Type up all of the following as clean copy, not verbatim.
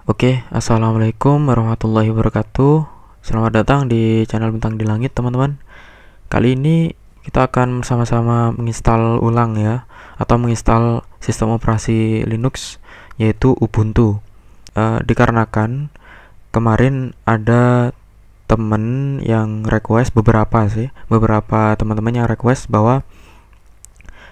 Assalamualaikum warahmatullahi wabarakatuh. Selamat datang di channel Bintang di Langit, teman-teman. Kali ini kita akan sama-sama menginstal ulang ya, atau menginstal sistem operasi Linux, yaitu Ubuntu. Dikarenakan kemarin ada temen yang request, beberapa teman-teman yang request bahwa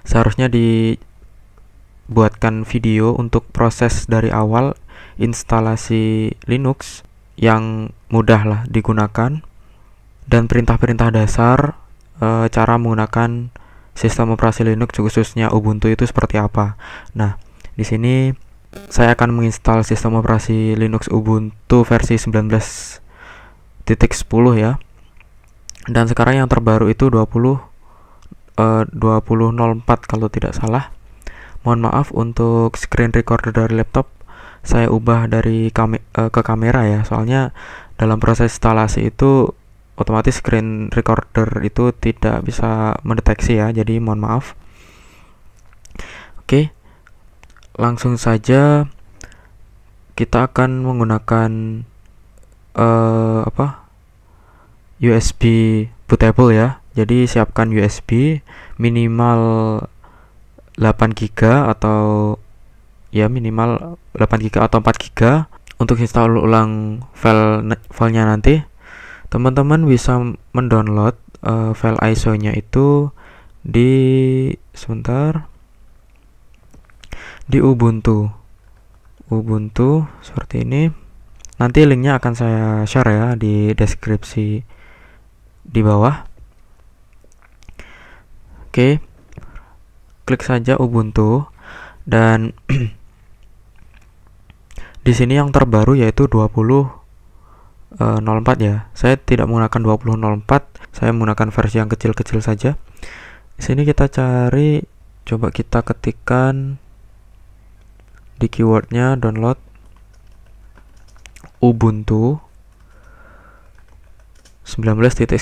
seharusnya dibuatkan video untuk proses dari awal instalasi Linux yang mudah lah digunakan, dan perintah-perintah dasar cara menggunakan sistem operasi Linux khususnya Ubuntu itu seperti apa. Nah, di sini saya akan menginstal sistem operasi Linux Ubuntu versi 19.10 ya. Dan sekarang yang terbaru itu 20.04 kalau tidak salah. Mohon maaf untuk screen recorder dari laptop saya ubah dari ke kamera ya, soalnya dalam proses instalasi itu otomatis screen recorder itu tidak bisa mendeteksi ya, jadi mohon maaf. Oke, langsung saja kita akan menggunakan USB bootable ya. Jadi siapkan USB minimal 8 GB atau ya minimal 8 GB atau 4 GB untuk install ulang filenya nanti. Teman-teman bisa mendownload file ISO-nya itu di Ubuntu seperti ini. Nanti linknya akan saya share ya di deskripsi di bawah. Oke, klik saja Ubuntu dan di sini yang terbaru yaitu 20.04 ya. Saya tidak menggunakan 20.04, saya menggunakan versi yang kecil-kecil saja. Di sini kita cari, coba kita ketikkan di keywordnya download Ubuntu 19.10.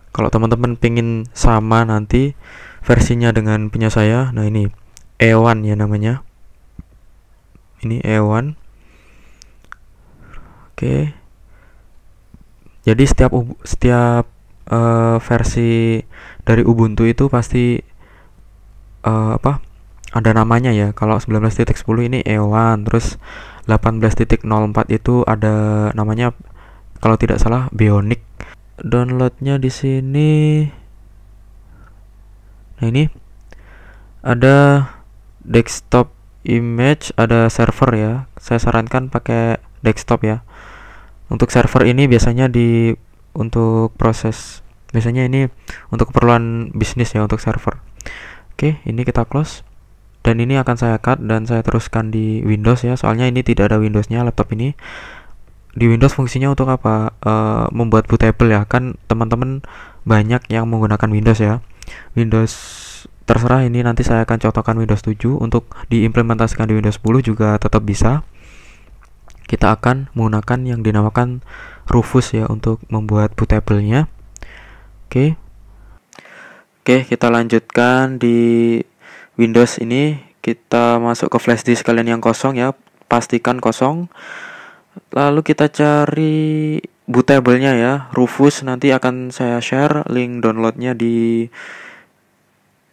Kalau teman-teman pingin sama nanti versinya dengan punya saya, nah ini E1 ya namanya. Ini E1. Oke. Jadi setiap versi dari Ubuntu itu pasti ada namanya ya. Kalau 19.10 ini E1, terus 18.04 itu ada namanya, kalau tidak salah, Bionic. Downloadnya di sini. Nah, ini ada desktop image, ada server ya. Saya sarankan pakai desktop ya. Untuk server ini biasanya untuk proses, biasanya ini untuk keperluan bisnis ya, untuk server. Oke, ini kita close. Dan ini akan saya cut dan saya teruskan di Windows ya, soalnya ini tidak ada Windowsnya laptop ini. Di Windows fungsinya untuk apa? Membuat bootable ya, kan teman-teman banyak yang menggunakan Windows ya. Windows terserah, ini nanti saya akan contohkan Windows 7. Untuk diimplementasikan di Windows 10 juga tetap bisa. Kita akan menggunakan yang dinamakan Rufus ya untuk membuat bootable-nya. Oke, kita lanjutkan di Windows ini. Kita masuk ke flash disk kalian yang kosong ya, pastikan kosong. Lalu kita cari bootable-nya ya, Rufus. Nanti akan saya share link downloadnya di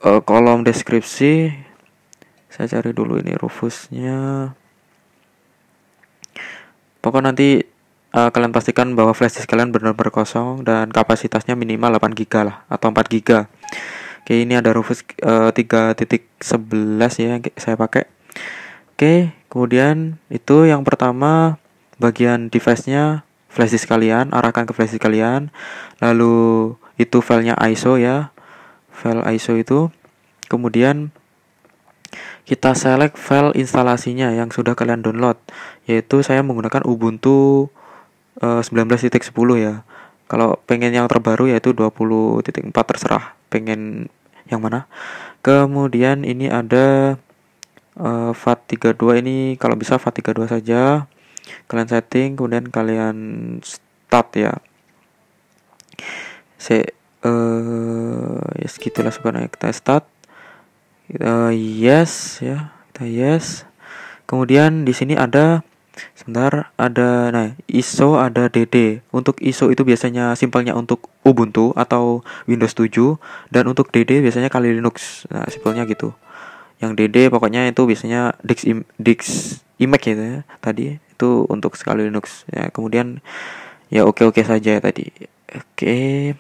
kolom deskripsi. Saya cari dulu ini Rufusnya. Pokoknya nanti kalian pastikan bahwa flash disk kalian benar-benar kosong dan kapasitasnya minimal 8 GB lah atau 4 GB. Oke, ini ada Rufus 3.11 ya yang saya pakai. Oke, kemudian itu yang pertama, bagian device-nya flash disk kalian, arahkan ke flash disk kalian. Lalu itu filenya ISO ya, file ISO itu. Kemudian kita select file instalasinya yang sudah kalian download, yaitu saya menggunakan Ubuntu 19.10 ya. Kalau pengen yang terbaru yaitu 20.4, terserah pengen yang mana. Kemudian ini ada FAT32, ini kalau bisa FAT32 saja. Kalian setting, kemudian kalian start ya. Ya segitulah sebenarnya. Kita start. Yes ya, kita yes. Kemudian di sini ada Sebentar, ISO, ada DD. Untuk ISO itu biasanya simpelnya untuk Ubuntu atau Windows 7, dan untuk DD biasanya Kali Linux. Nah, simpelnya gitu. Yang DD pokoknya itu biasanya Dix Imac gitu ya. Tadi itu untuk Kali Linux. Ya, kemudian ya oke saja tadi. Oke.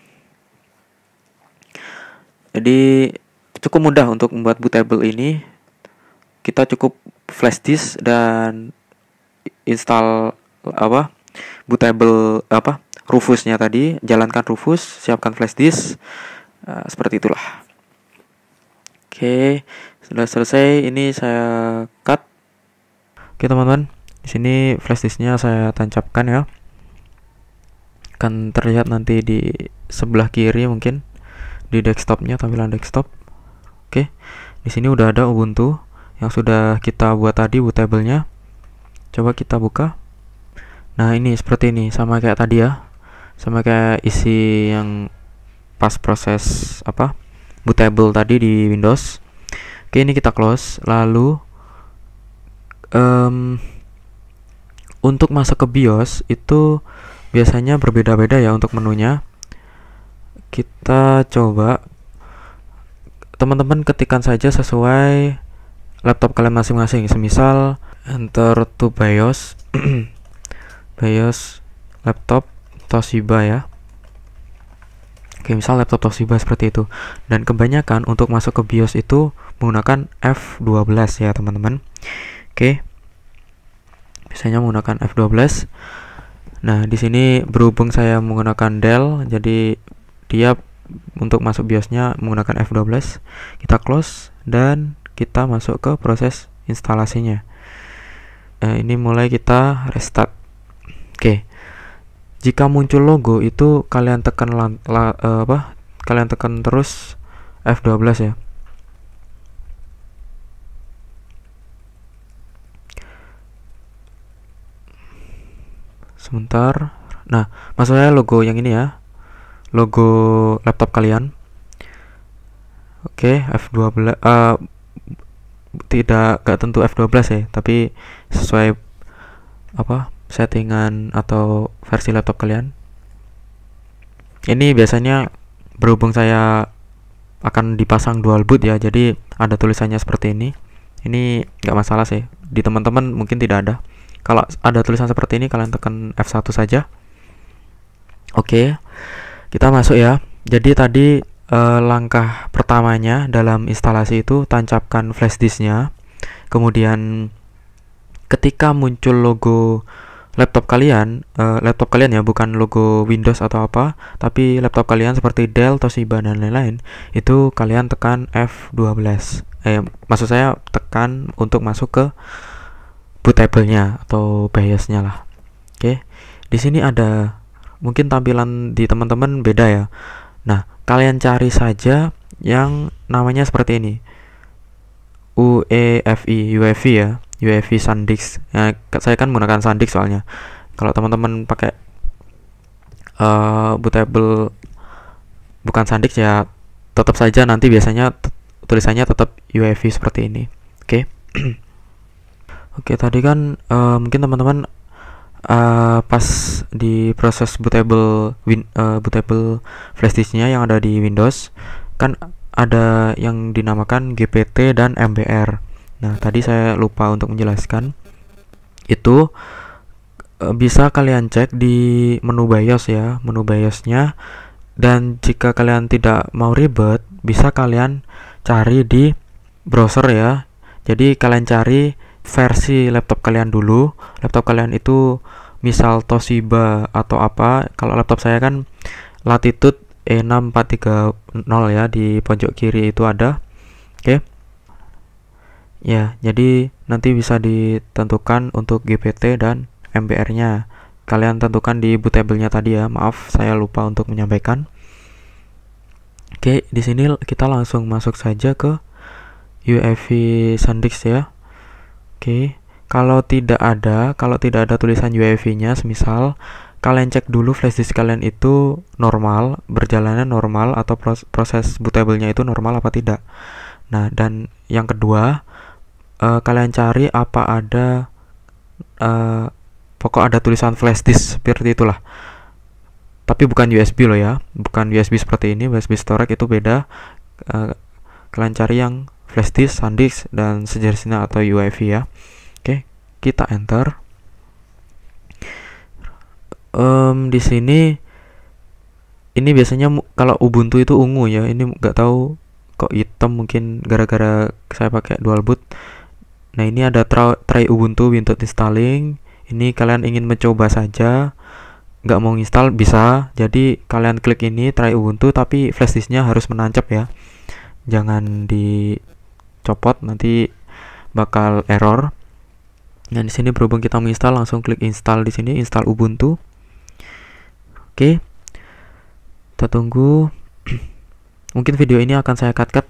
Jadi cukup mudah untuk membuat bootable ini. Kita cukup flash disk dan install bootable Rufusnya tadi, jalankan Rufus, siapkan flash disk, seperti itulah. Oke, sudah selesai. Ini saya cut. Oke teman-teman, di sini flash disknya saya tancapkan ya. Akan terlihat nanti di sebelah kiri mungkin di desktopnya, tampilan desktop. Oke, di sini udah ada Ubuntu yang sudah kita buat tadi bootable-nya. Coba kita buka. Nah, ini seperti ini, sama kayak tadi ya. Sama kayak isi yang pas proses bootable tadi di Windows. Oke, ini kita close. Lalu untuk masuk ke BIOS itu biasanya berbeda-beda ya untuk menunya. Kita coba teman-teman ketikkan saja sesuai laptop kalian masing-masing. Semisal enter to BIOS BIOS laptop Toshiba ya. Oke, misal laptop Toshiba seperti itu. Dan kebanyakan untuk masuk ke BIOS itu menggunakan F12 ya teman-teman. Oke, biasanya menggunakan F12. Nah, di sini berhubung saya menggunakan Dell, jadi dia untuk masuk BIOS-nya menggunakan F12. Kita close dan kita masuk ke proses instalasinya. Ini mulai kita restart. Oke. Jika muncul logo itu kalian tekan kalian tekan terus F12 ya. Sebentar. Nah, maksudnya logo yang ini ya. Logo laptop kalian. Oke, F12 gak tentu F12 ya, tapi sesuai settingan atau versi laptop kalian. Ini biasanya berhubung saya akan dipasang dual boot ya, jadi ada tulisannya seperti ini. Ini nggak masalah sih, di teman-teman mungkin tidak ada. Kalau ada tulisan seperti ini kalian tekan F1 saja. Oke, kita masuk ya. Jadi tadi langkah pertamanya dalam instalasi itu tancapkan flash disknya. Kemudian ketika muncul logo laptop kalian ya, bukan logo Windows atau apa, tapi laptop kalian seperti Dell, Toshiba dan lain-lain, itu kalian tekan F12. Maksud saya tekan untuk masuk ke bootable-nya atau BIOS-nya lah. Oke. Di sini ada mungkin tampilan di teman-teman beda ya. Nah, kalian cari saja yang namanya seperti ini. UEFI ya. UEFI SanDisk. Nah, saya kan menggunakan SanDisk soalnya. Kalau teman-teman pakai bootable bukan SanDisk ya, tetap saja nanti biasanya tulisannya tetap UEFI seperti ini. Oke. Oke, tadi kan mungkin teman-teman pas di proses bootable flash disknya yang ada di Windows kan ada yang dinamakan GPT dan MBR. Nah, tadi saya lupa untuk menjelaskan. Itu bisa kalian cek di menu BIOS ya, menu BIOS-nya. Dan jika kalian tidak mau ribet, bisa kalian cari di browser ya. Jadi kalian cari versi laptop kalian dulu. Laptop kalian itu misal Toshiba atau apa. Kalau laptop saya kan Latitude E6430 ya, di pojok kiri itu ada. Oke. Ya, jadi nanti bisa ditentukan untuk GPT dan MBR-nya. Kalian tentukan di bootable-nya tadi ya. Maaf, saya lupa untuk menyampaikan. Oke, di sini kita langsung masuk saja ke UEFI SanDisk ya. Oke, kalau tidak ada tulisan UEFI-nya, semisal kalian cek dulu flash disk kalian itu normal, berjalannya normal, atau proses bootable-nya itu normal apa tidak. Nah, dan yang kedua, kalian cari apa ada pokok ada tulisan flash disk seperti itulah. Tapi bukan USB loh ya, bukan USB seperti ini. USB storage itu beda. Kalian cari yang flash disk, SanDisk, dan sejenisnya atau UEFI ya. Oke, kita enter. Di sini ini biasanya kalau Ubuntu itu ungu ya. Ini nggak tahu kok hitam, mungkin gara-gara saya pakai dual boot. Nah, ini ada try Ubuntu without installing. Ini kalian ingin mencoba saja, nggak mau install bisa. Jadi kalian klik ini try Ubuntu, tapi flash disknya harus menancap ya, jangan dicopot, nanti bakal error. Nah, di sini berhubung kita menginstal, langsung klik install di sini, install Ubuntu. Oke, kita tunggu. Mungkin video ini akan saya cut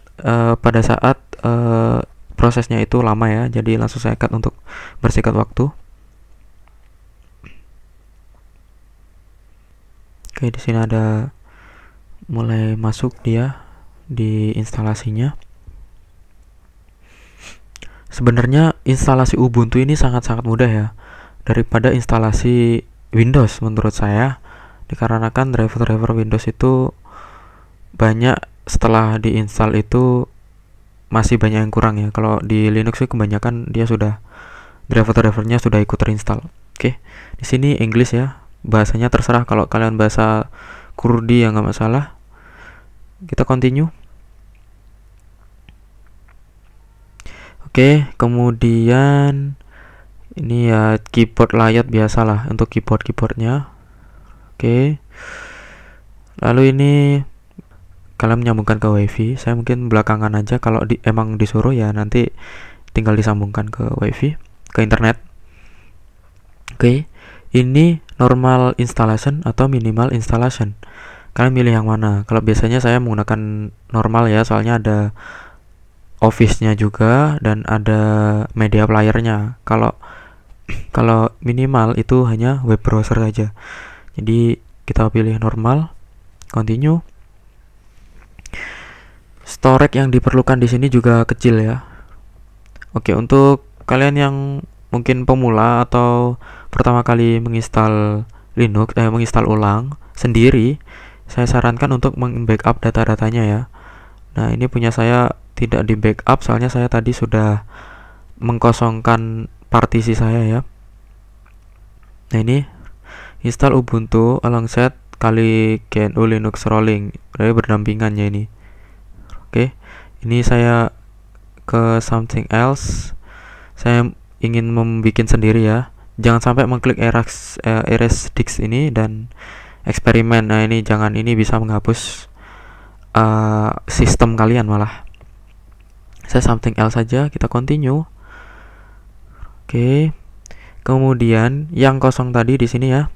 pada saat prosesnya itu lama ya, jadi langsung saya cut untuk bersingkat waktu. Oke, di sini ada mulai masuk dia di instalasinya. Sebenarnya instalasi Ubuntu ini sangat-sangat mudah ya daripada instalasi Windows menurut saya, dikarenakan driver-driver Windows itu banyak setelah diinstal itu masih banyak yang kurang ya. Kalau di Linux sih kebanyakan dia sudah driver-drivernya sudah ikut terinstall. Oke, di sini English ya, bahasanya terserah. Kalau kalian bahasa Kurdi ya nggak masalah. Kita continue. Oke, kemudian ini ya keyboard layout biasalah untuk keyboardnya. Oke, lalu ini kalian menyambungkan ke WiFi. Saya mungkin belakangan aja, kalau emang disuruh ya nanti tinggal disambungkan ke WiFi, ke internet. Oke, ini normal installation atau minimal installation. Kalian milih yang mana? Kalau biasanya saya menggunakan normal ya, soalnya ada Office-nya juga dan ada media player-nya. Kalau minimal itu hanya web browser saja. Jadi kita pilih normal, continue. Storage yang diperlukan di sini juga kecil ya. Oke, untuk kalian yang mungkin pemula atau pertama kali menginstal Linux, menginstal ulang sendiri, saya sarankan untuk meng-backup data-datanya ya. Nah, ini punya saya tidak di backup soalnya saya tadi sudah mengkosongkan partisi saya ya. Nah, ini install Ubuntu alongside kali GNU Linux rolling, jadi berdampingannya ini. Oke, ini saya ke something else. Saya ingin membuat sendiri ya. Jangan sampai mengklik erase disk ini dan eksperimen. Nah, ini jangan, ini bisa menghapus sistem kalian malah. Saya something else saja, kita continue. Oke. Kemudian yang kosong tadi di sini ya.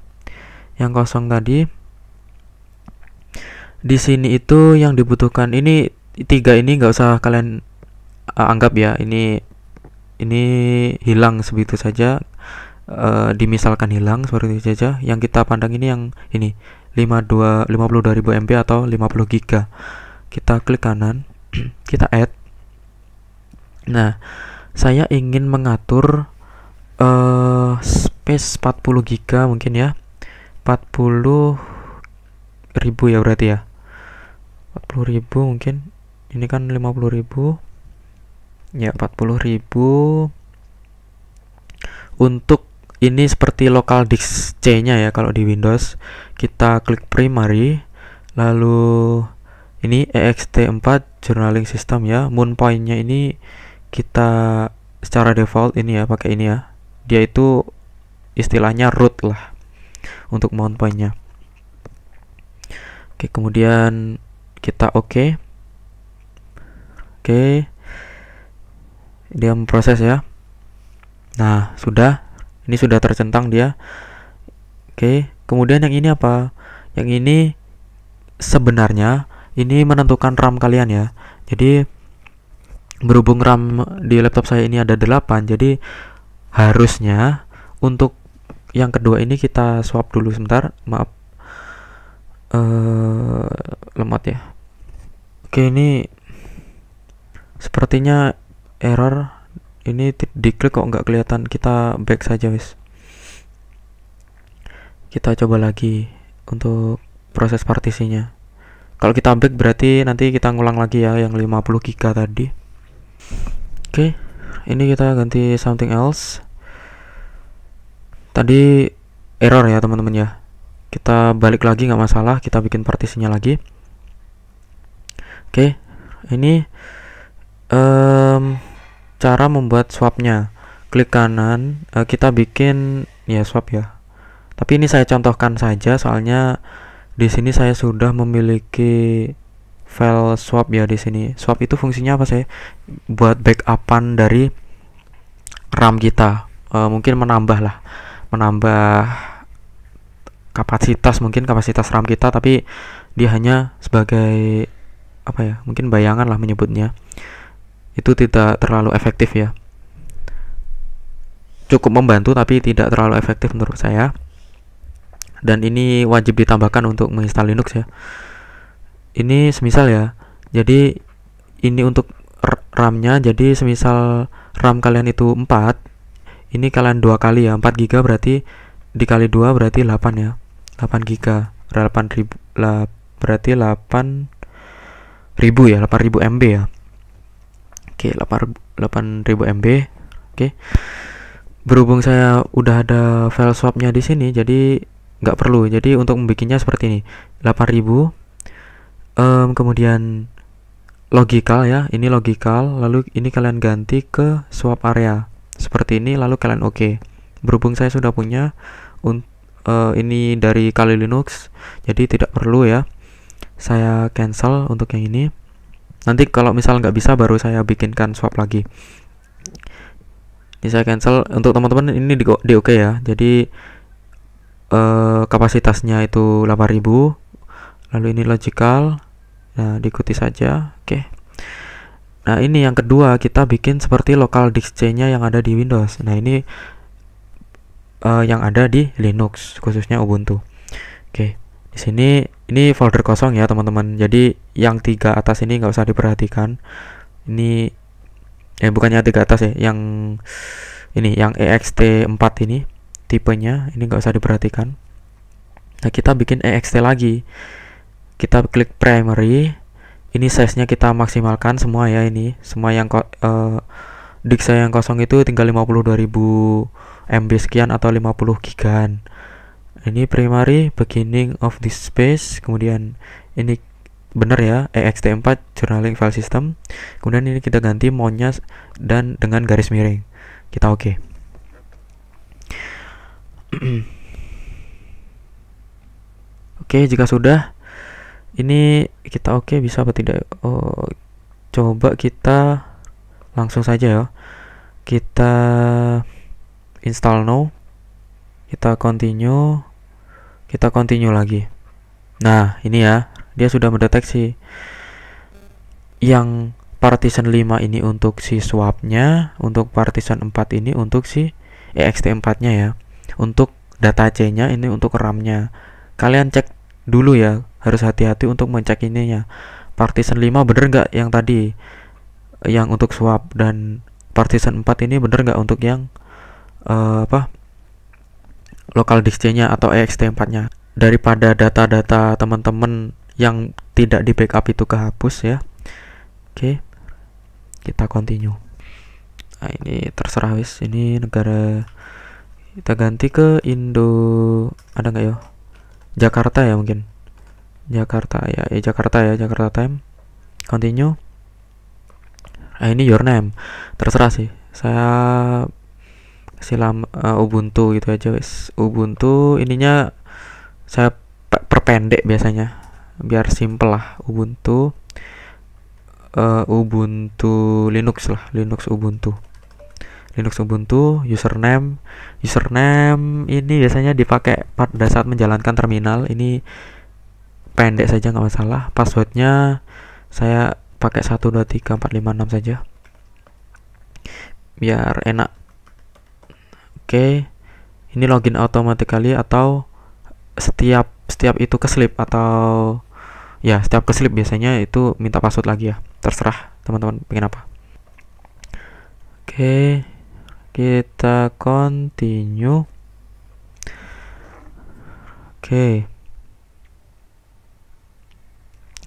Yang kosong tadi di sini itu yang dibutuhkan ini 3 ini nggak usah kalian anggap ya. Ini hilang sebegitu saja. Dimisalkan hilang seperti itu saja. Yang kita pandang ini yang ini 52.000 MB atau 50 GB. Kita klik kanan, kita add. Nah, saya ingin mengatur space 40 GB mungkin ya. 40.000 ya berarti ya. 40.000 mungkin. Ini kan 50.000. Ya, 40.000. Untuk ini seperti local disk C-nya ya kalau di Windows. Kita klik primary, lalu ini ext4 journaling system ya. Moon point-nya ini kita secara default ini ya, pakai ini ya. Dia itu istilahnya root lah untuk mount point-nya. Oke, kemudian kita oke. Dia memproses ya. Nah, sudah. Ini sudah tercentang dia. Oke, kemudian yang ini apa? Yang ini sebenarnya ini menentukan RAM kalian ya. Jadi berhubung RAM di laptop saya ini ada 8, jadi harusnya untuk yang kedua ini kita swap dulu sebentar. Maaf, lemot ya. Oke, ini sepertinya error. Ini diklik kok nggak kelihatan. Kita back saja wis. Kita coba lagi untuk proses partisinya. Kalau kita back berarti nanti kita ngulang lagi ya yang 50 GB tadi. Oke, ini kita ganti something else. Tadi error ya teman-teman ya. Kita balik lagi nggak masalah, kita bikin partisinya lagi. Oke, ini cara membuat swapnya. Klik kanan, kita bikin ya swap ya. Tapi ini saya contohkan saja soalnya di sini saya sudah memiliki file swap ya di sini. Swap itu fungsinya apa sih? Buat backupan dari RAM kita. Mungkin menambah kapasitas RAM kita, tapi dia hanya sebagai apa ya? Mungkin bayangan lah menyebutnya. Itu tidak terlalu efektif ya. Cukup membantu tapi tidak terlalu efektif menurut saya. Dan ini wajib ditambahkan untuk menginstal Linux ya. Ini semisal ya. Jadi ini untuk RAM-nya. Jadi semisal RAM kalian itu 4, ini kalian 2 kali ya. 4 GB berarti dikali 2 berarti 8 ya. 8 GB. 8.000 berarti 8.000 ya, 8.000 MB ya. Oke, 8.000 MB. Oke. Berhubung saya udah ada file swapnya di sini, jadi nggak perlu. Jadi untuk membikinnya seperti ini, 8.000 kemudian logical ya, ini logical, lalu ini kalian ganti ke swap area seperti ini, lalu kalian oke. Berhubung saya sudah punya ini dari Kali Linux, jadi tidak perlu ya, saya cancel untuk yang ini. Nanti kalau misal nggak bisa baru saya bikinkan swap lagi. Ini saya cancel. Untuk teman-teman ini di oke ya. Jadi kapasitasnya itu 8.000. Lalu ini logical. Nah, diikuti saja. Oke. Nah, ini yang kedua, kita bikin seperti local disk C-nya yang ada di Windows. Nah, ini yang ada di Linux, khususnya Ubuntu. Oke. Di sini ini folder kosong ya, teman-teman. Jadi yang 3 atas ini nggak usah diperhatikan. Ini bukannya 3 atas ya, yang ini yang ext4 ini tipenya, ini nggak usah diperhatikan. Nah, kita bikin ext lagi. Kita klik primary. Ini size-nya kita maksimalkan semua ya, ini semua yang disk saya yang kosong itu tinggal 52.000 MB sekian atau 50 gigan. Ini primary beginning of this space, kemudian ini benar ya, ext4 journaling file system. Kemudian ini kita ganti mountnya dan dengan garis miring. Kita oke. Oke, jika sudah ini kita oke, bisa apa tidak? Coba kita langsung saja ya. Kita install now. Kita continue lagi. Nah, ini ya, dia sudah mendeteksi yang partition 5 ini untuk si swapnya, untuk partition 4 ini untuk si ext4-nya ya. Untuk data C-nya ini untuk RAM-nya. Kalian cek dulu ya, harus hati-hati untuk mencek ininya. Partition 5 bener nggak yang tadi, yang untuk swap, dan partition 4 ini bener nggak untuk yang local disk C-nya atau ext4-nya. Daripada data-data teman-teman yang tidak di backup itu kehapus ya. Oke, kita continue. Nah, ini terserah wis, ini negara kita ganti ke Indo, ada nggak ya? Jakarta ya mungkin. Jakarta ya, Jakarta time. Continue. Nah, ini your name. Terserah sih. Saya Ubuntu gitu aja wis. Ubuntu ininya saya perpendek biasanya biar simple lah. Ubuntu Linux lah, Linux Ubuntu, username ini biasanya dipakai pada saat menjalankan terminal. Ini pendek saja nggak masalah. Passwordnya saya pakai 123456 saja biar enak. Oke, ini login automatically atau setiap itu keslip, atau ya setiap keslip biasanya itu minta password lagi ya, terserah teman-teman pengen apa. Oke, kita continue. Oke.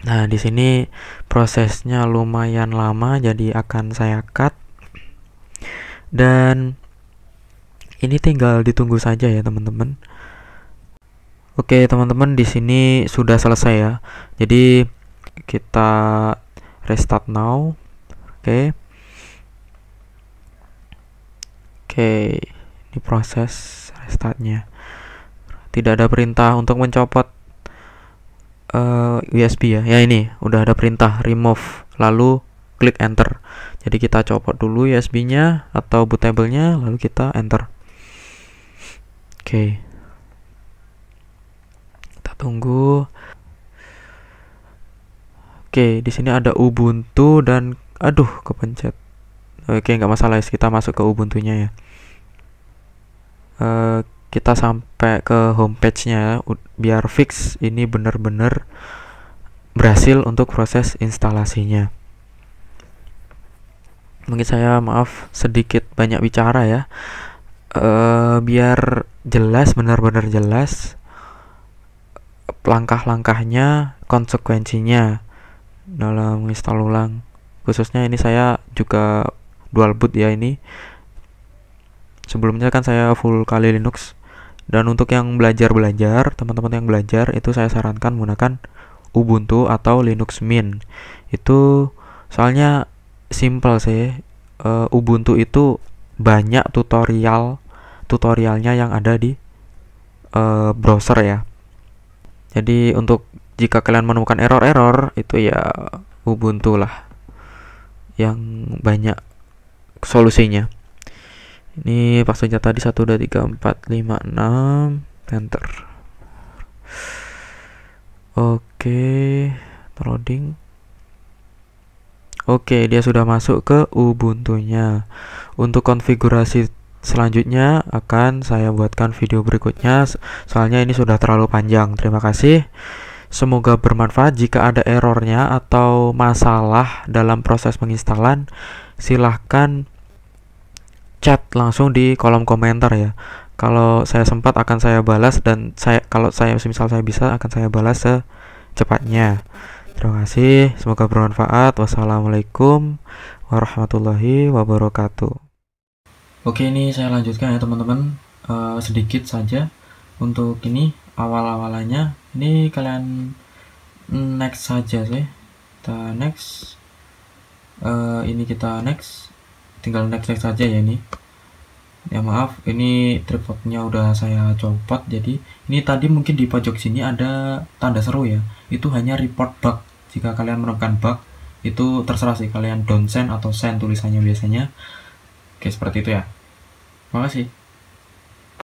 Nah, di sini prosesnya lumayan lama, jadi akan saya cut. Dan ini tinggal ditunggu saja ya, teman-teman. Oke, teman-teman, di sini sudah selesai ya. Jadi kita restart now. Oke. Oke, ini proses restartnya. Tidak ada perintah untuk mencopot USB ya. Ya, ini udah ada perintah remove, lalu klik enter. Jadi kita copot dulu USB-nya atau bootable-nya, lalu kita enter. Oke. Kita tunggu. Oke, di sini ada Ubuntu dan aduh, kepencet. Oke, nggak masalah, kita masuk ke Ubuntu-nya ya. Kita sampai ke homepage-nya biar fix ini benar-benar berhasil untuk proses instalasinya. Mungkin saya maaf sedikit banyak bicara ya, biar jelas, benar-benar jelas langkah-langkahnya, konsekuensinya dalam install ulang. Khususnya ini saya juga dual boot ya ini. Sebelumnya kan saya full Kali Linux. Dan untuk yang belajar, teman-teman yang belajar, itu saya sarankan menggunakan Ubuntu atau Linux Mint. Itu soalnya simple sih. Ubuntu itu banyak tutorialnya yang ada di browser ya. Jadi untuk jika kalian menemukan error itu ya Ubuntu lah yang banyak solusinya. Ini passwordnya tadi 1, 2, 3, 4, 5, 6, enter. Oke, loading. Oke, dia sudah masuk ke Ubuntu-nya. Untuk konfigurasi selanjutnya akan saya buatkan video berikutnya, soalnya ini sudah terlalu panjang. Terima kasih. Semoga bermanfaat. Jika ada errornya atau masalah dalam proses penginstalan, silahkan chat langsung di kolom komentar ya. Kalau saya sempat akan saya balas, dan kalau misal saya bisa akan saya balas secepatnya. Terima kasih, semoga bermanfaat. Wassalamualaikum warahmatullahi wabarakatuh. Oke, ini saya lanjutkan ya teman-teman, sedikit saja untuk ini awal-awalannya. Ini kalian next saja sih, kita next. Ini kita next, tinggal next saja ya ini. Ya maaf, ini tripodnya udah saya copot. Jadi ini tadi mungkin di pojok sini ada tanda seru ya, itu hanya report bug. Jika kalian menemukan bug, itu terserah sih kalian don't send atau send tulisannya biasanya. Oke, seperti itu ya. Terima kasih.